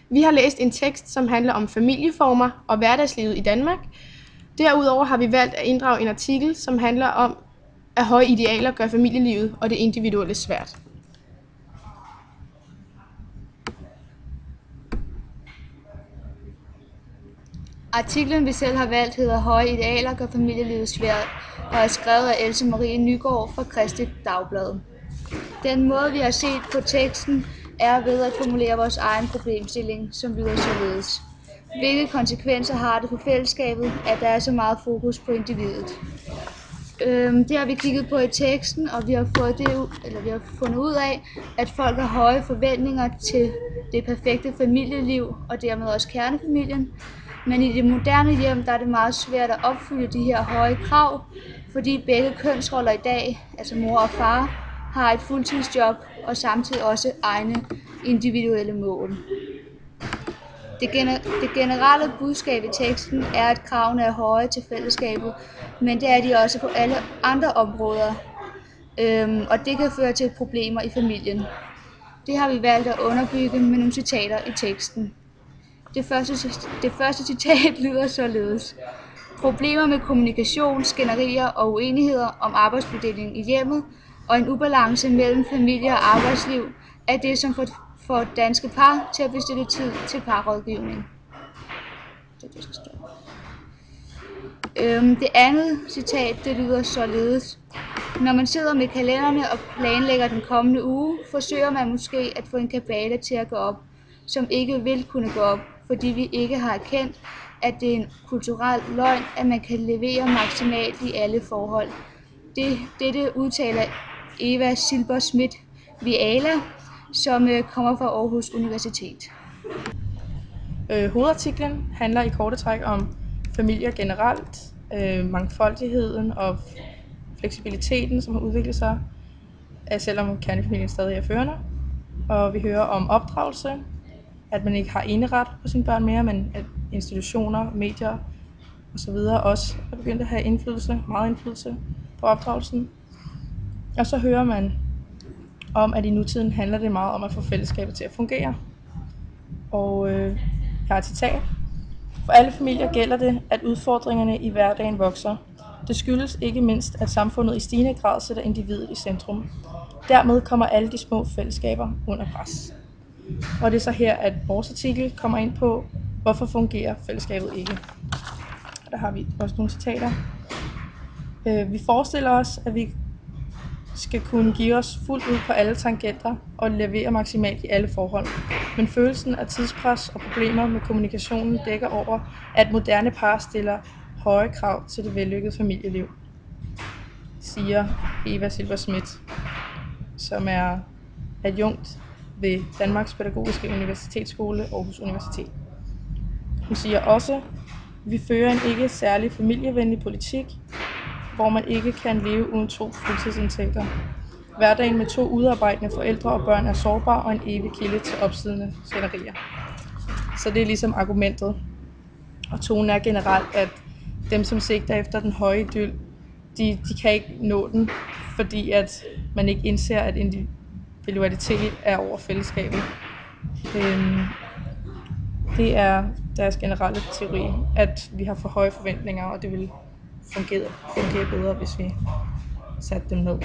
Vi har læst en tekst, som handler om familieformer og hverdagslivet i Danmark. Derudover har vi valgt at inddrage en artikel, som handler om, at høje idealer gør familielivet og det individuelle svært. Artiklen, vi selv har valgt, hedder Høje idealer gør familielivet svært og er skrevet af Else Marie Nygaard fra Kristeligt Dagblad. Den måde, vi har set på teksten, er ved at formulere vores egen problemstilling, som lyder således. Hvilke konsekvenser har det for fællesskabet, at der er så meget fokus på individet? Det har vi kigget på i teksten, og vi har fundet ud af, at folk har høje forventninger til det perfekte familieliv, og dermed også kernefamilien. Men i det moderne hjem, der er det meget svært at opfylde de her høje krav, fordi begge kønsroller i dag, altså mor og far, har et fuldtidsjob og samtidig også egne individuelle mål. Det generelle budskab i teksten er, at kravene er høje til fællesskabet, men det er de også på alle andre områder, og det kan føre til problemer i familien. Det har vi valgt at underbygge med nogle citater i teksten. Det første citat lyder således. Problemer med kommunikation, skænderier og uenigheder om arbejdsfordelingen i hjemmet og en ubalance mellem familie og arbejdsliv er det, som får danske par til at bestille tid til parrådgivning. Det andet citat, det lyder således. Når man sidder med kalenderne og planlægger den kommende uge, forsøger man måske at få en kabale til at gå op, som ikke vil kunne gå op, fordi vi ikke har erkendt, at det er en kulturel løgn, at man kan levere maksimalt i alle forhold. Dette udtaler Eva Silber Schmidt Viala, som kommer fra Aarhus Universitet. Hovedartiklen handler i korte træk om familier generelt, mangfoldigheden og fleksibiliteten, som har udviklet sig, selvom kernefamilien stadig er førende. Og vi hører om opdragelse, at man ikke har eneret på sine børn mere, men at institutioner, medier osv. også er begyndt at have meget indflydelse på opdragelsen. Og så hører man om, at i nutiden handler det meget om at få fællesskabet til at fungere. Og jeg har et citat. For alle familier gælder det, at udfordringerne i hverdagen vokser. Det skyldes ikke mindst, at samfundet i stigende grad sætter individet i centrum. Dermed kommer alle de små fællesskaber under pres. Og det er så her, at vores artikel kommer ind på, hvorfor fungerer fællesskabet ikke. Der har vi også nogle citater. Vi forestiller os, at vi skal kunne give os fuldt ud på alle tangenter og levere maksimalt i alle forhold. Men følelsen af tidspres og problemer med kommunikationen dækker over, at moderne par stiller høje krav til det vellykkede familieliv, siger Eva Silber Schmidt, som er adjunkt ved Danmarks Pædagogiske Universitetsskole, Aarhus Universitet. Hun siger også, at vi fører en ikke særlig familievenlig politik, hvor man ikke kan leve uden 2 fuldtidsindtægter. Hverdagen med 2 udarbejdende forældre og børn er sårbar og en evig kilde til opslidende skænderier. Så det er ligesom argumentet. Og tonen er generelt, at dem, som sigter efter den høje idyl, de kan ikke nå den, fordi at man ikke indser, at individualitet er over fællesskabet. Det er deres generelle teori, at vi har for høje forventninger, og det vil fungere bedre, hvis vi satte dem ned.